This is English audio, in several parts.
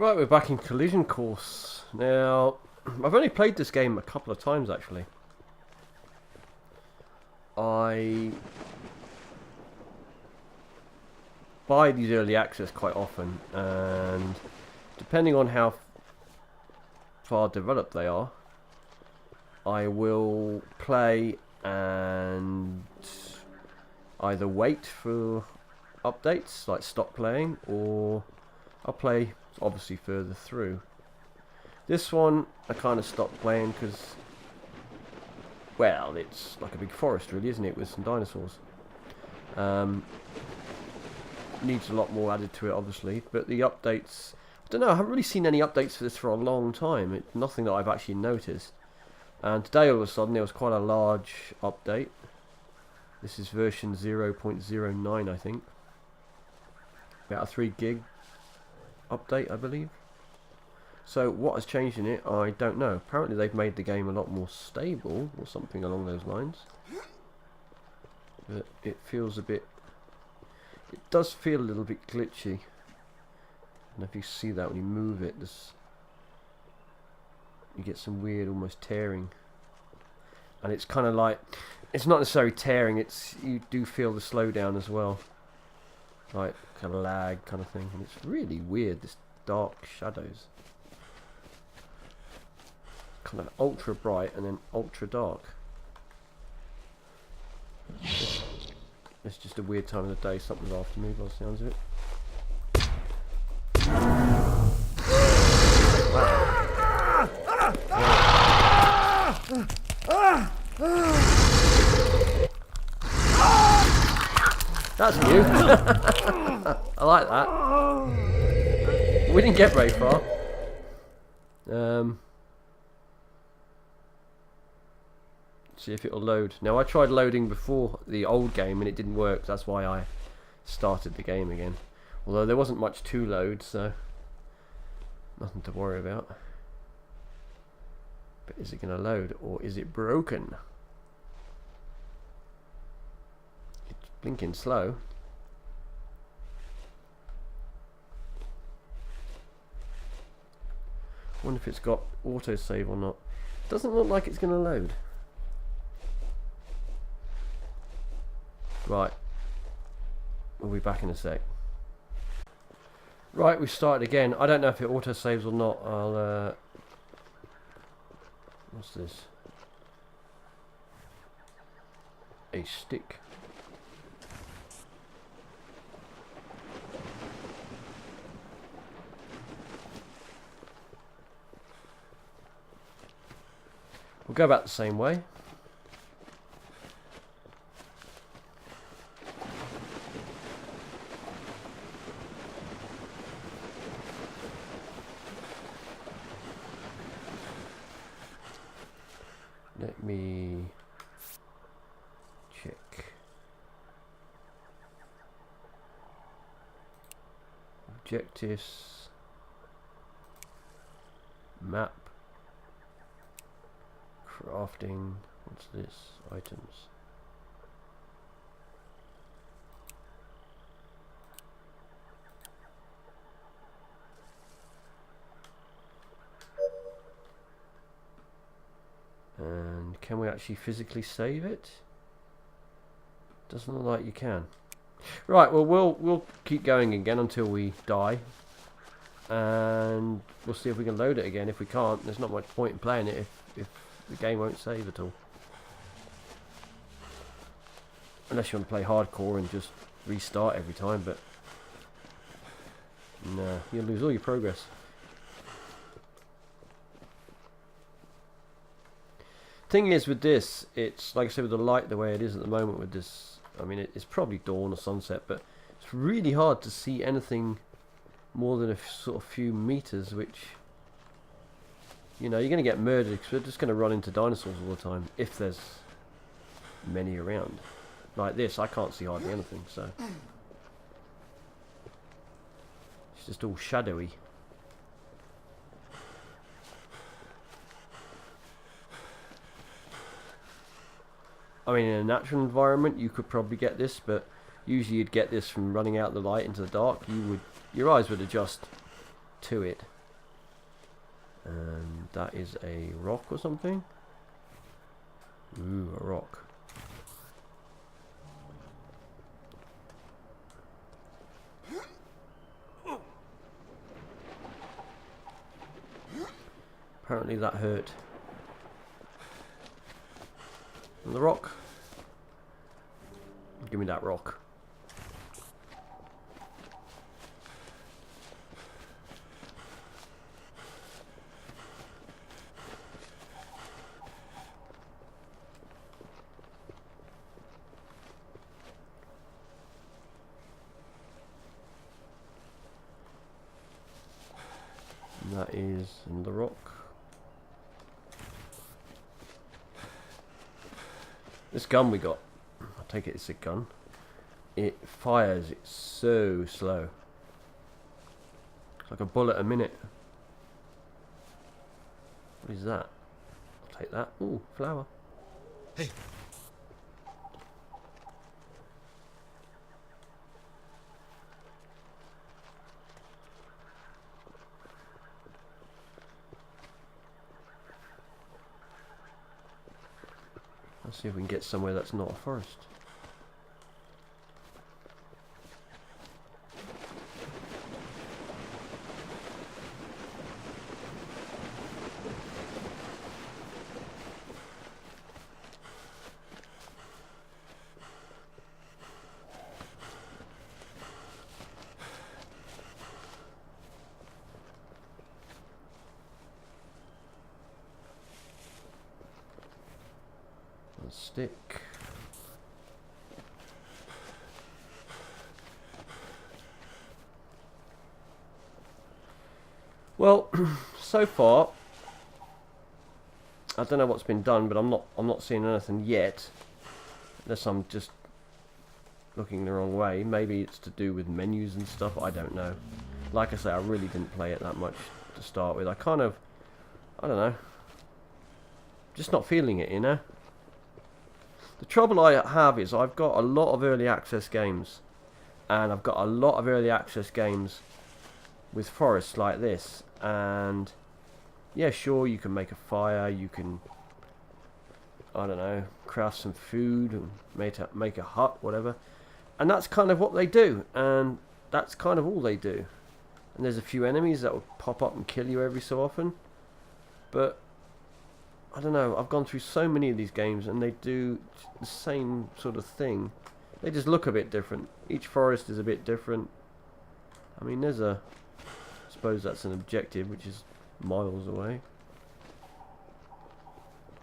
Right, we're back in Collision Course. Now, I've only played this game a couple of times actually. I buy these early access quite often, and depending on how far developed they are, I will play and either wait for updates, like stop playing, or I'll play obviously further through. This one I kind of stopped playing because, well, it's like a big forest really, isn't it, with some dinosaurs. Needs a lot more added to it obviously, but the updates, I don't know, I haven't really seen any updates for this for a long time. It's nothing that I've actually noticed, and today all of a sudden there was quite a large update. This is version 0.09 I think, about a 3 gig update I believe. So what has changed in it, I don't know. Apparently they've made the game a lot more stable or something along those lines, but it feels a bit, it does feel a little bit glitchy. And if you see that when you move it, you get some weird almost tearing, and it's kind of like, it's not necessarily tearing, it's, you do feel the slowdown as well, like kind of lag kind of thing, and it's really weird, this dark shadows, kind of ultra bright and then ultra dark. It's just a weird time of the day, something's after me by the sounds of it. That's new. I like that. We didn't get very far. See if it'll load. Now I tried loading before the old game and it didn't work. That's why I started the game again. Although there wasn't much to load, so nothing to worry about. But is it going to load, or is it broken? It's blinking slow. I wonder if it's got autosave or not. Doesn't look like it's going to load. Right, we'll be back in a sec. Right, we've started again. I don't know if it autosaves or not. I'll what's this? A stick. We'll go back the same way. Let me check. Objectives. Map. Crafting. What's this? Items. And can we actually physically save it? Doesn't look like you can. Right, well we'll keep going again until we die, and we'll see if we can load it again. If we can't, there's not much point in playing it if the game won't save at all. Unless you want to play hardcore and just restart every time, but nah, you'll lose all your progress. Thing is with this, it's like I said, with the light the way it is at the moment with this, I mean it's probably dawn or sunset, but it's really hard to see anything more than a sort of few meters, which, you know, you're going to get murdered because we're just going to run into dinosaurs all the time if there's many around. Like this, I can't see hardly anything, so it's just all shadowy. I mean, in a natural environment you could probably get this, but usually you'd get this from running out the light into the dark. Your eyes would adjust to it. And that is a rock or something. Ooh, a rock. Apparently that hurt. And the rock. Give me that rock. And that is in the rock. This gun we got, I take it it's a gun. It fires, it's so slow. It's like a bullet a minute. What is that? I'll take that. Ooh, flower. Hey. Let's see if we can get somewhere that's not a forest. Stick. Well, so far I don't know what's been done, but I'm not seeing anything yet, unless I'm just looking the wrong way. Maybe it's to do with menus and stuff, I don't know. Like I say, I really didn't play it that much to start with. I don't know, just not feeling it, you know. The trouble I have is I've got a lot of early access games, and I've got a lot of early access games with forests like this, and yeah, sure, you can make a fire, you can, I don't know, craft some food and make a hut, whatever, and that's kind of what they do, and that's kind of all they do. And there's a few enemies that will pop up and kill you every so often, but I don't know, I've gone through so many of these games and they do the same sort of thing. They just look a bit different. Each forest is a bit different. I mean, there's I suppose that's an objective, which is miles away,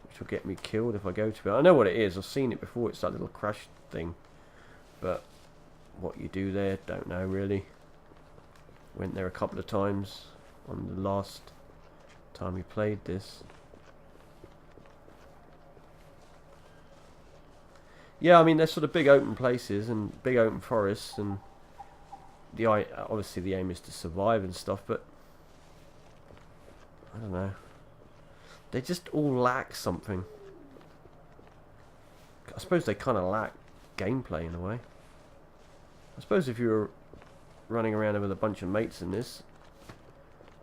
which will get me killed if I go to it. I know what it is, I've seen it before, it's that little crash thing. But what you do there, don't know really. Went there a couple of times on the last time we played this. Yeah, I mean, they're sort of big open places and big open forests, and obviously the aim is to survive and stuff, but I don't know. They just all lack something. I suppose they kind of lack gameplay in a way. I suppose if you were running around with a bunch of mates in this,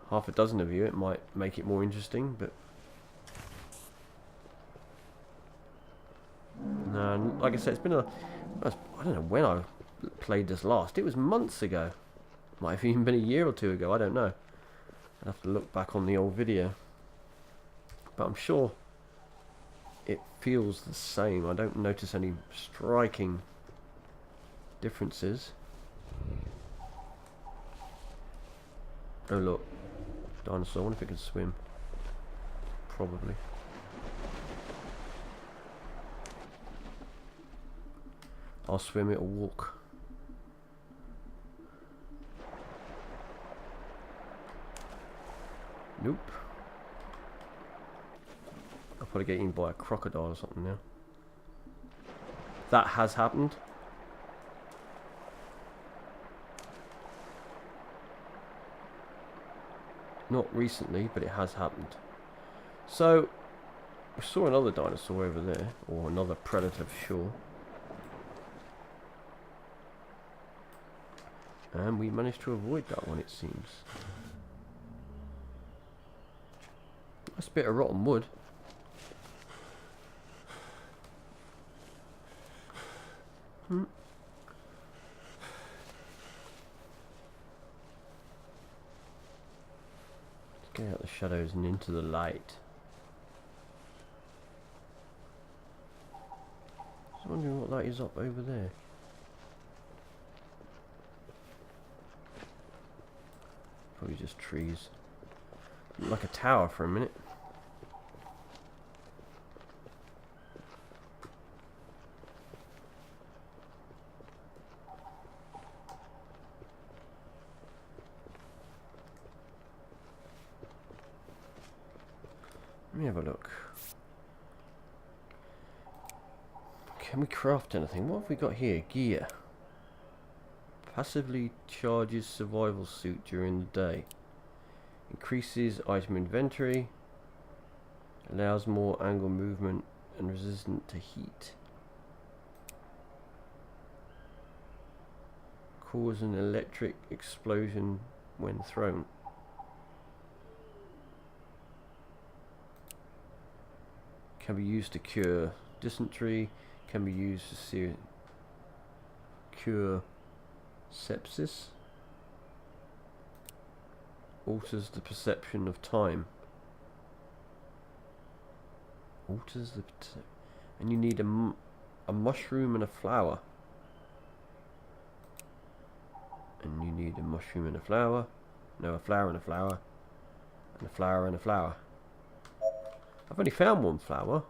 half a dozen of you, it might make it more interesting, but no, like I said, it's been I don't know when I played this last. It was months ago. Might have even been a year or two ago, I don't know. I'd have to look back on the old video. But I'm sure it feels the same. I don't notice any striking differences. Oh look, dinosaur. I wonder if it can swim. Probably. I'll swim, it'll walk. Nope. I'll probably get eaten by a crocodile or something now. That has happened. Not recently, but it has happened. So, we saw another dinosaur over there, or another predator for sure. And we managed to avoid that one, it seems. That's a bit of rotten wood. Let's get out the shadows and into the light. I was wondering what that is up over there. Probably just trees. Looked like a tower for a minute. Let me have a look. Can we craft anything? What have we got here? Gear. Passively charges survival suit during the day. Increases item inventory. Allows more angle movement and resistant to heat. Cause an electric explosion when thrown. Can be used to cure dysentery. Can be used to cure sepsis. Alters the perception of time. Alters the and you need a mushroom and a flower. And you need a mushroom and a flower. No, a flower and a flower. And a flower and a flower. I've only found one flower.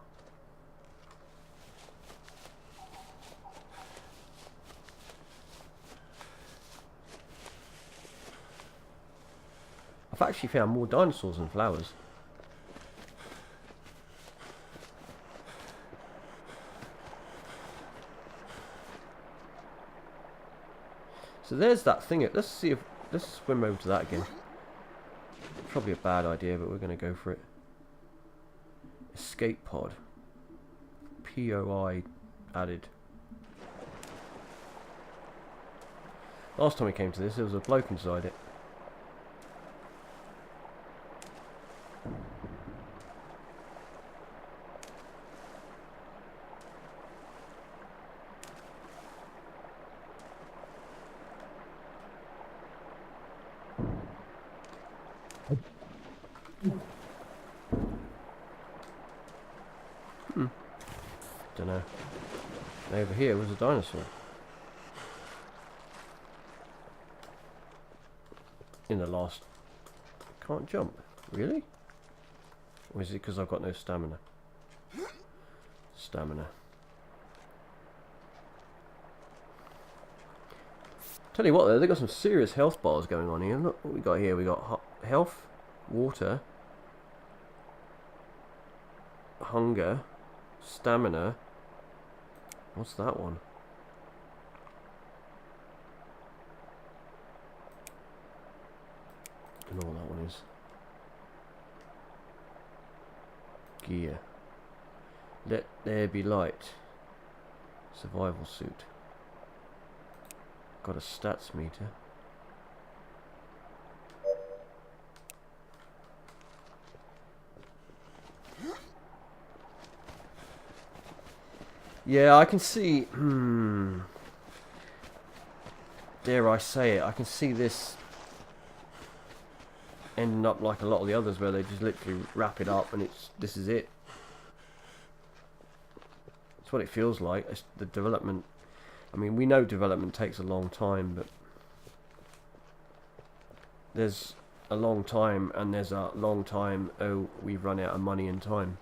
I've actually found more dinosaurs than flowers. So there's that thing. Let's see if let's swim over to that again. Probably a bad idea, but we're going to go for it. Escape pod. POI added. Last time we came to this, there was a bloke inside it. Dunno. Over here was a dinosaur. In the last... Can't jump. Really? Or is it because I've got no stamina? Stamina. Tell you what though, they've got some serious health bars going on here. Look what we got here. We got health, water, hunger, stamina. What's that one? I don't know what that one is. Gear. Let there be light. Survival suit. Got a stats meter. Yeah, I can see... Dare I say it, I can see this ending up like a lot of the others where they just literally wrap it up and this is it. That's what it feels like. It's the development... I mean, we know development takes a long time, but... There's a long time and there's a long time, oh, we've run out of money and time.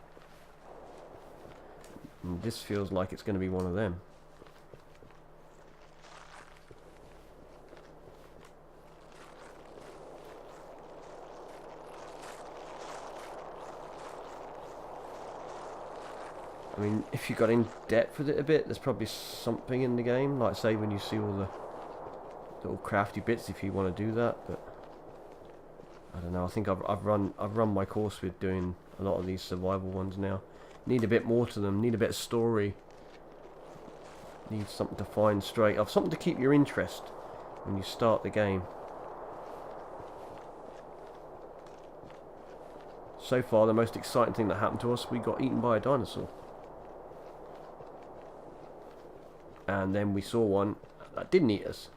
And this feels like it's going to be one of them. I mean, if you got in depth with it a bit, there's probably something in the game. Like, say, when you see all the little crafty bits, if you want to do that. But I don't know. I think I've run my course with doing a lot of these survival ones now. Need a bit more to them. Need a bit of story. Need something to find straight off. Something to keep your interest when you start the game. so far, the most exciting thing that happened to us, we got eaten by a dinosaur. And then we saw one that didn't eat us.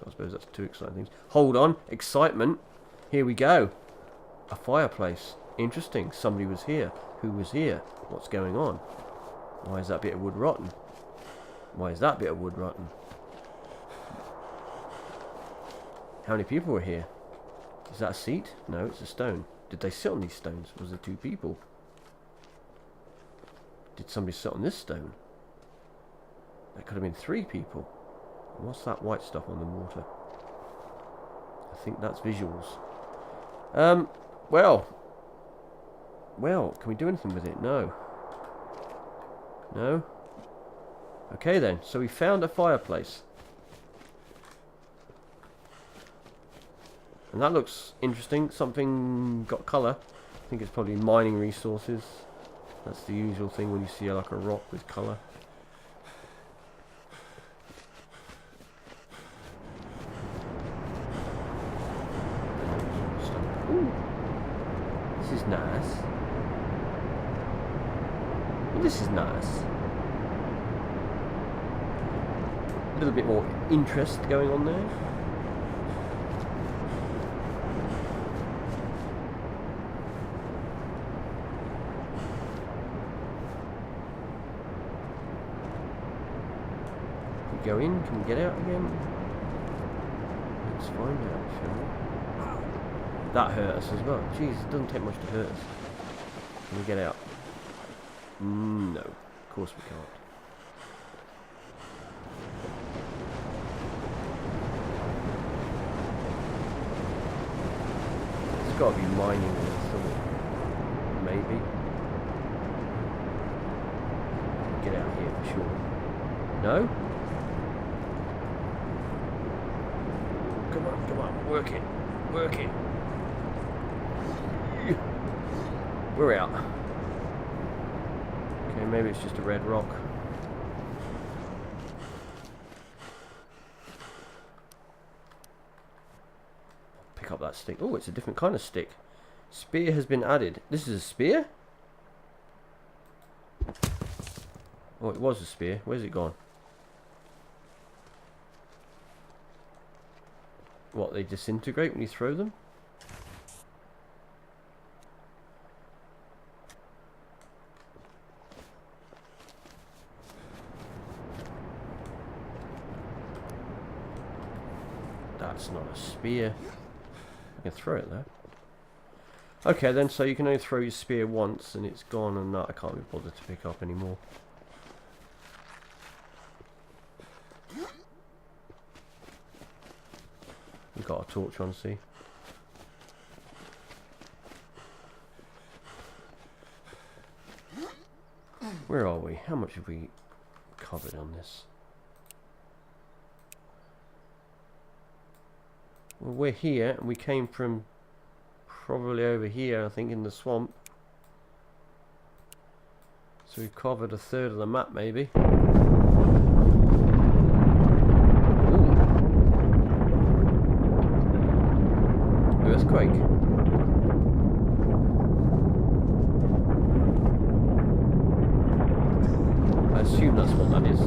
I suppose that's two exciting things. Hold on, excitement. Here we go. A fireplace. Interesting. Somebody was here. Who was here? What's going on? Why is that bit of wood rotten? Why is that bit of wood rotten? How many people were here? Is that a seat? No, it's a stone. Did they sit on these stones? Was there two people? Did somebody sit on this stone? There could have been three people. What's that white stuff on the water? I think that's visuals. Well, can we do anything with it? No. No? Okay then, so we found a fireplace. And that looks interesting. Something got colour. I think it's probably mining resources. That's the usual thing when you see like a rock with colour. Ooh. This is nice. Well, this is nice. A little bit more interest going on there. Go in, can we get out again? Let's find out, shall we? That hurt us as well. Jeez, it doesn't take much to hurt us. Can we get out? No, of course we can't. There's got to be mining there somewhere. Maybe. Get out here for sure. No? Come on, work it. Work it. We're out. Okay, maybe it's just a red rock. Pick up that stick. Oh, it's a different kind of stick. Spear has been added. This is a spear? Oh, it was a spear. Where's it gone? What, they disintegrate when you throw them? That's not a spear. I can throw it though. Okay then, so you can only throw your spear once and it's gone, and that I can't be bothered to pick up anymore. We've got a torch on, see. Where are we? How much have we covered on this? Well, we're here, and we came from probably over here, I think, in the swamp. So we've covered a third of the map, maybe. Earthquake. I assume that's what that is.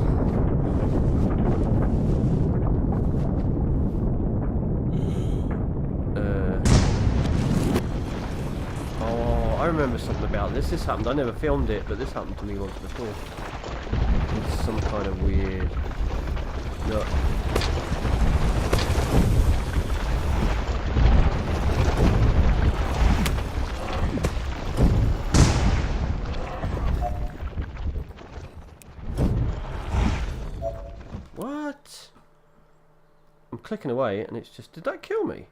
Oh, I remember something about this. This happened. I never filmed it, but this happened to me once before. It's some kind of weird nut. What? I'm clicking away and it's just... Did that kill me?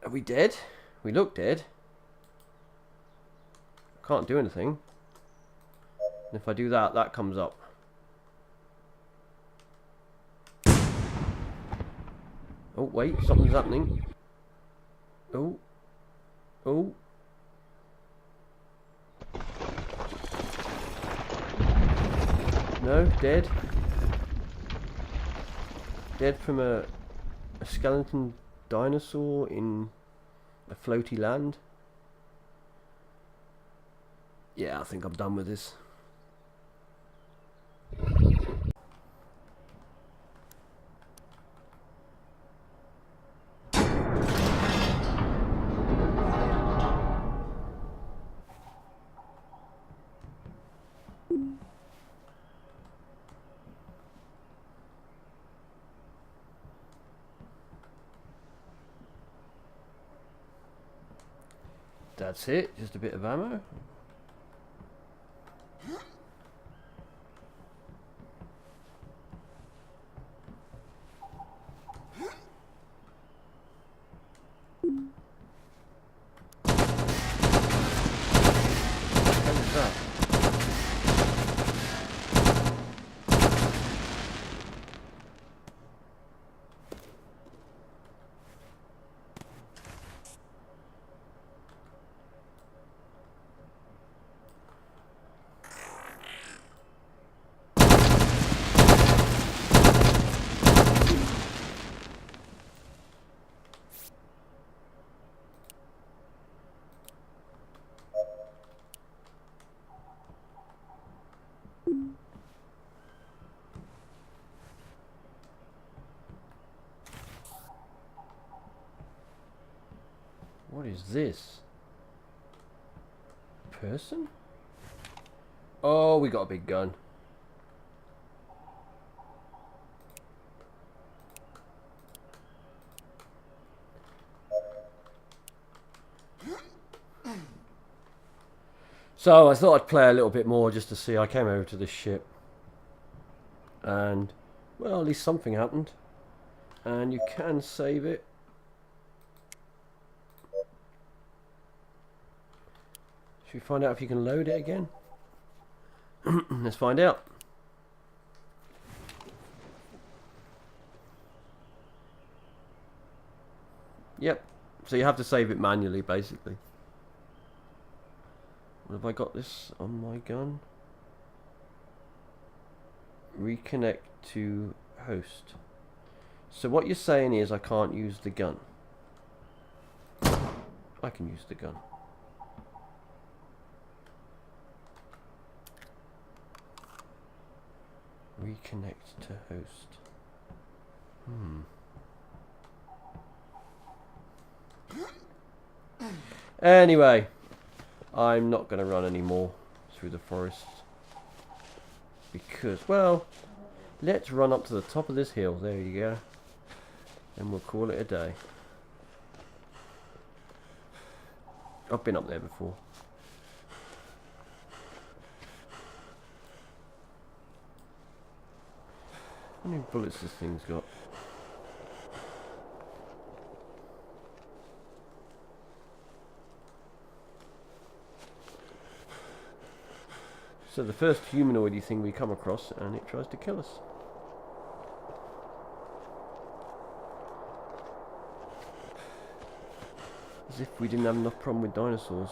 Are we dead? We look dead. Can't do anything. And if I do that, that comes up. Oh, wait, something's happening. Oh. Oh. No, dead. Dead from a skeleton dinosaur in a floaty land. Yeah, I think I'm done with this. That's it, just a bit of ammo. What is that? What is this? Person? Oh, we got a big gun. So I thought I'd play a little bit more just to see. I came over to this ship and, well, at least something happened. And you can save it. Should we find out if you can load it again? Let's find out. Yep. So you have to save it manually, basically. What have I got this on my gun? Reconnect to host. So what you're saying is I can't use the gun. I can use the gun. Reconnect to host. Anyway, I'm not going to run anymore through the forest because, well, let's run up to the top of this hill. There you go. And we'll call it a day. I've been up there before. How many bullets this thing's got? So the first humanoidy thing we come across, and it tries to kill us. As if we didn't have enough problem with dinosaurs.